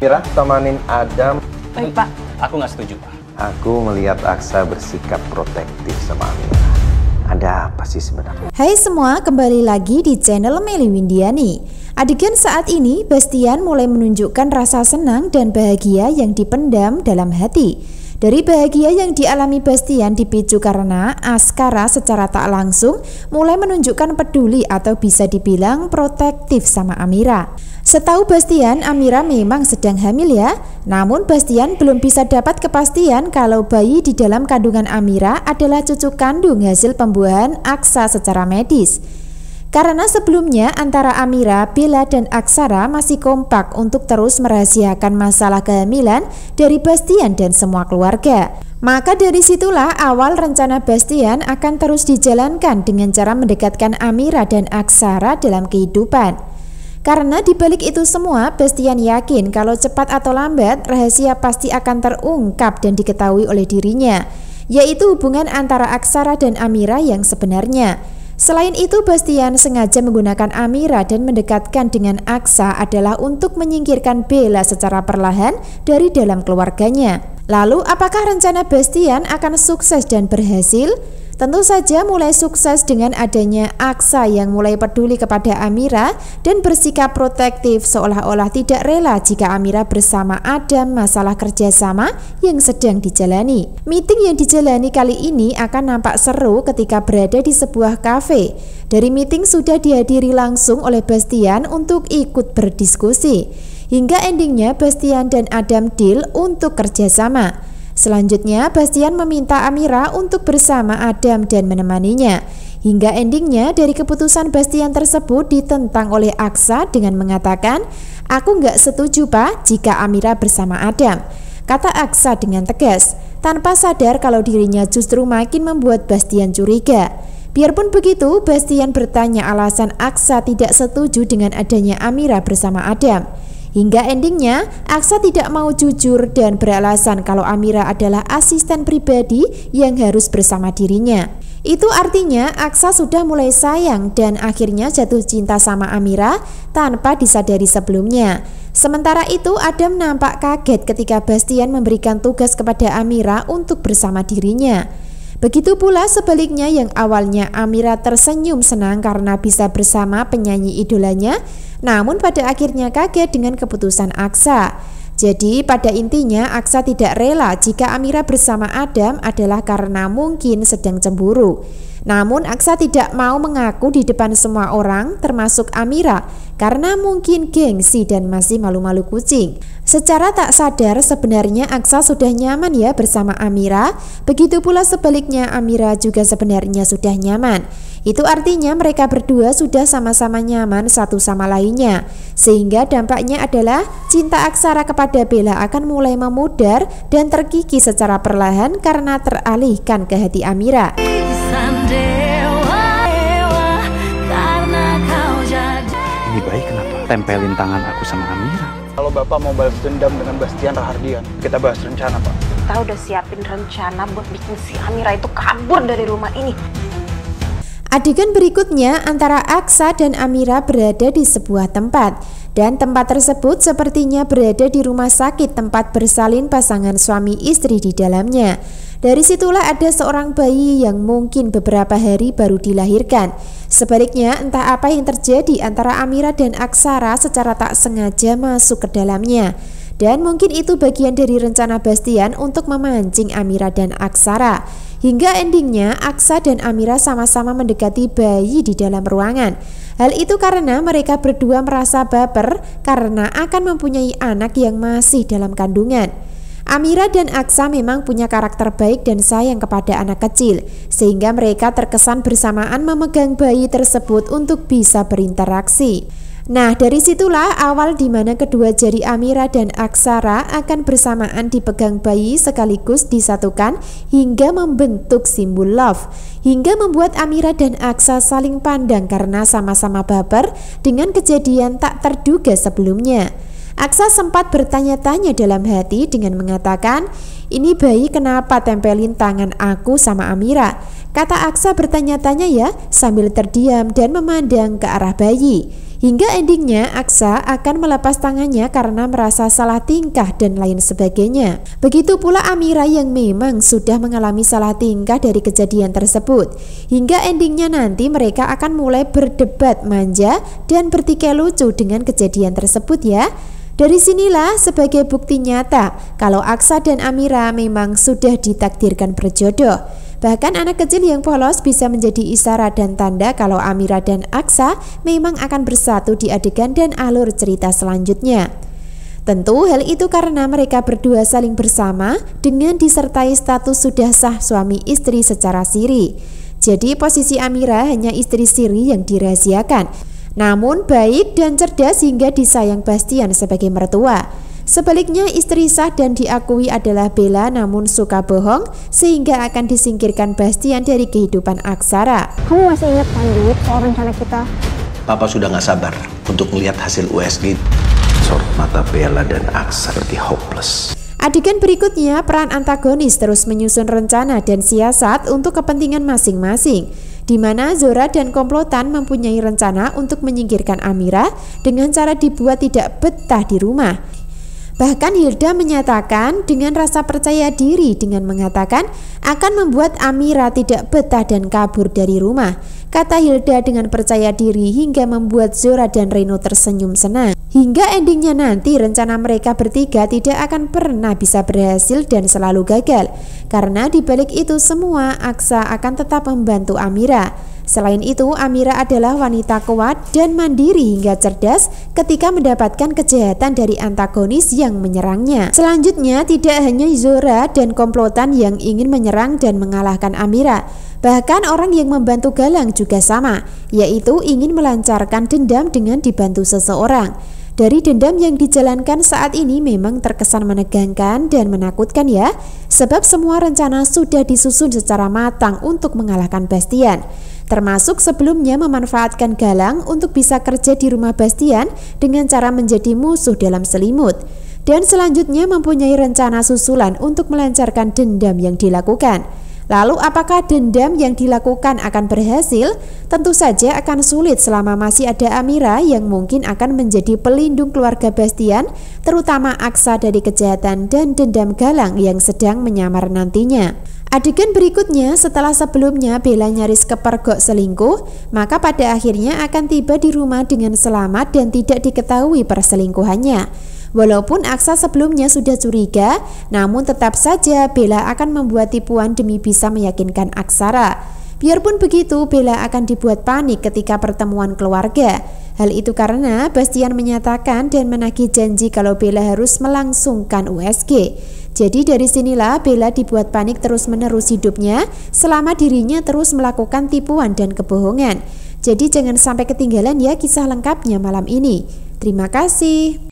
Mira, temanin Adam. Baik, Pak. Aku nggak setuju, Pak. Aku melihat Aksa bersikap protektif sama Amira. Ada apa sih sebenarnya? Hai semua, kembali lagi di channel Meli Windiani. Adegan saat ini, Bastian mulai menunjukkan rasa senang dan bahagia yang dipendam dalam hati. Dari bahagia yang dialami Bastian dipicu karena Askara secara tak langsung mulai menunjukkan peduli atau bisa dibilang protektif sama Amira. Setahu Bastian, Amira memang sedang hamil ya. Namun Bastian belum bisa dapat kepastian kalau bayi di dalam kandungan Amira adalah cucu kandung hasil pembuahan Aksa secara medis. Karena sebelumnya antara Amira, Bella, dan Aksara masih kompak untuk terus merahasiakan masalah kehamilan dari Bastian dan semua keluarga. Maka dari situlah awal rencana Bastian akan terus dijalankan dengan cara mendekatkan Amira dan Aksara dalam kehidupan. Karena dibalik itu semua, Bastian yakin kalau cepat atau lambat rahasia pasti akan terungkap dan diketahui oleh dirinya, yaitu hubungan antara Aksara dan Amira yang sebenarnya. Selain itu, Bastian sengaja menggunakan Amira dan mendekatkan dengan Aksa adalah untuk menyingkirkan Bella secara perlahan dari dalam keluarganya. Lalu, apakah rencana Bastian akan sukses dan berhasil? Tentu saja mulai sukses dengan adanya Aksa yang mulai peduli kepada Amira dan bersikap protektif seolah-olah tidak rela jika Amira bersama Adam masalah kerjasama yang sedang dijalani. Meeting yang dijalani kali ini akan nampak seru ketika berada di sebuah kafe. Dari meeting sudah dihadiri langsung oleh Bastian untuk ikut berdiskusi. Hingga endingnya Bastian dan Adam deal untuk kerjasama. Selanjutnya, Bastian meminta Amira untuk bersama Adam dan menemaninya. Hingga endingnya dari keputusan Bastian tersebut ditentang oleh Aksa dengan mengatakan, "Aku nggak setuju Pak jika Amira bersama Adam," kata Aksa dengan tegas, tanpa sadar kalau dirinya justru makin membuat Bastian curiga. Biarpun begitu, Bastian bertanya alasan Aksa tidak setuju dengan adanya Amira bersama Adam. Hingga endingnya, Aksa tidak mau jujur dan beralasan kalau Amira adalah asisten pribadi yang harus bersama dirinya. Itu artinya Aksa sudah mulai sayang dan akhirnya jatuh cinta sama Amira tanpa disadari sebelumnya. Sementara itu, Adam nampak kaget ketika Bastian memberikan tugas kepada Amira untuk bersama dirinya. Begitu pula sebaliknya yang awalnya Amira tersenyum senang karena bisa bersama penyanyi idolanya, namun pada akhirnya kaget dengan keputusan Aksa. Jadi pada intinya Aksa tidak rela jika Amira bersama Adam adalah karena mungkin sedang cemburu. Namun Aksa tidak mau mengaku di depan semua orang termasuk Amira karena mungkin gengsi dan masih malu-malu kucing. Secara tak sadar sebenarnya Aksa sudah nyaman ya bersama Amira, begitu pula sebaliknya Amira juga sebenarnya sudah nyaman. Itu artinya mereka berdua sudah sama-sama nyaman satu sama lainnya, sehingga dampaknya adalah cinta Aksara kepada Bella akan mulai memudar dan terkikis secara perlahan karena teralihkan ke hati Amira. Ini bayi kenapa tempelin tangan aku sama Amira? Kalau Bapak mau balas dendam dengan Bastian Rahardian, kita bahas rencana, Pak. Kita udah siapin rencana buat bikin si Amira itu kabur dari rumah ini. Adegan berikutnya antara Aksa dan Amira berada di sebuah tempat, dan tempat tersebut sepertinya berada di rumah sakit tempat bersalin pasangan suami istri di dalamnya. Dari situlah ada seorang bayi yang mungkin beberapa hari baru dilahirkan. Sebaliknya entah apa yang terjadi antara Amira dan Aksara secara tak sengaja masuk ke dalamnya. Dan mungkin itu bagian dari rencana Bastian untuk memancing Amira dan Aksara. Hingga endingnya Aksa dan Amira sama-sama mendekati bayi di dalam ruangan. Hal itu karena mereka berdua merasa baper karena akan mempunyai anak yang masih dalam kandungan. Amira dan Aksa memang punya karakter baik dan sayang kepada anak kecil, sehingga mereka terkesan bersamaan memegang bayi tersebut untuk bisa berinteraksi. Nah, dari situlah awal di mana kedua jari Amira dan Aksara akan bersamaan dipegang bayi sekaligus disatukan hingga membentuk simbol love, hingga membuat Amira dan Aksa saling pandang karena sama-sama baper dengan kejadian tak terduga sebelumnya. Aksa sempat bertanya-tanya dalam hati dengan mengatakan, "Ini bayi kenapa tempelin tangan aku sama Amira?" Kata Aksa bertanya-tanya ya sambil terdiam dan memandang ke arah bayi. Hingga endingnya Aksa akan melepas tangannya karena merasa salah tingkah dan lain sebagainya. Begitu pula Amira yang memang sudah mengalami salah tingkah dari kejadian tersebut. Hingga endingnya nanti mereka akan mulai berdebat manja dan bertikai lucu dengan kejadian tersebut ya. Dari sinilah sebagai bukti nyata kalau Aksa dan Amira memang sudah ditakdirkan berjodoh. Bahkan anak kecil yang polos bisa menjadi isyarat dan tanda kalau Amira dan Aksa memang akan bersatu di adegan dan alur cerita selanjutnya. Tentu hal itu karena mereka berdua saling bersama dengan disertai status sudah sah suami istri secara siri. Jadi posisi Amira hanya istri siri yang dirahasiakan, namun baik dan cerdas hingga disayang Bastian sebagai mertua. Sebaliknya istri sah dan diakui adalah Bella namun suka bohong sehingga akan disingkirkan Bastian dari kehidupan Aksara. Kamu masih ingat kan, Dit, soal rencana kita? Papa sudah gak sabar untuk melihat hasil USG. Sorot mata Bella dan Aksa seperti hopeless. Adegan berikutnya, peran antagonis terus menyusun rencana dan siasat untuk kepentingan masing-masing, di mana Zora dan komplotan mempunyai rencana untuk menyingkirkan Amira dengan cara dibuat tidak betah di rumah. Bahkan Hilda menyatakan dengan rasa percaya diri dengan mengatakan akan membuat Amira tidak betah dan kabur dari rumah. Kata Hilda dengan percaya diri hingga membuat Zora dan Reno tersenyum senang. Hingga endingnya nanti rencana mereka bertiga tidak akan pernah bisa berhasil dan selalu gagal. Karena dibalik itu semua Aksa akan tetap membantu Amira. Selain itu, Amira adalah wanita kuat dan mandiri hingga cerdas ketika mendapatkan kejahatan dari antagonis yang menyerangnya. Selanjutnya, tidak hanya Zora dan komplotan yang ingin menyerang dan mengalahkan Amira. Bahkan orang yang membantu Galang juga sama, yaitu ingin melancarkan dendam dengan dibantu seseorang. Dari dendam yang dijalankan saat ini memang terkesan menegangkan dan menakutkan ya, sebab semua rencana sudah disusun secara matang untuk mengalahkan Bastian. Termasuk sebelumnya memanfaatkan Galang untuk bisa kerja di rumah Bastian dengan cara menjadi musuh dalam selimut. Dan selanjutnya mempunyai rencana susulan untuk melancarkan dendam yang dilakukan. Lalu apakah dendam yang dilakukan akan berhasil? Tentu saja akan sulit selama masih ada Amira yang mungkin akan menjadi pelindung keluarga Bastian, terutama Aksa dari kejahatan dan dendam Galang yang sedang menyamar nantinya. Adegan berikutnya setelah sebelumnya Bella nyaris kepergok selingkuh, maka pada akhirnya akan tiba di rumah dengan selamat dan tidak diketahui perselingkuhannya. Walaupun Aksa sebelumnya sudah curiga, namun tetap saja Bella akan membuat tipuan demi bisa meyakinkan Aksara. Biarpun begitu, Bella akan dibuat panik ketika pertemuan keluarga. Hal itu karena Bastian menyatakan dan menagih janji kalau Bella harus melangsungkan USG. Jadi dari sinilah Bella dibuat panik terus-menerus hidupnya selama dirinya terus melakukan tipuan dan kebohongan. Jadi jangan sampai ketinggalan ya kisah lengkapnya malam ini. Terima kasih.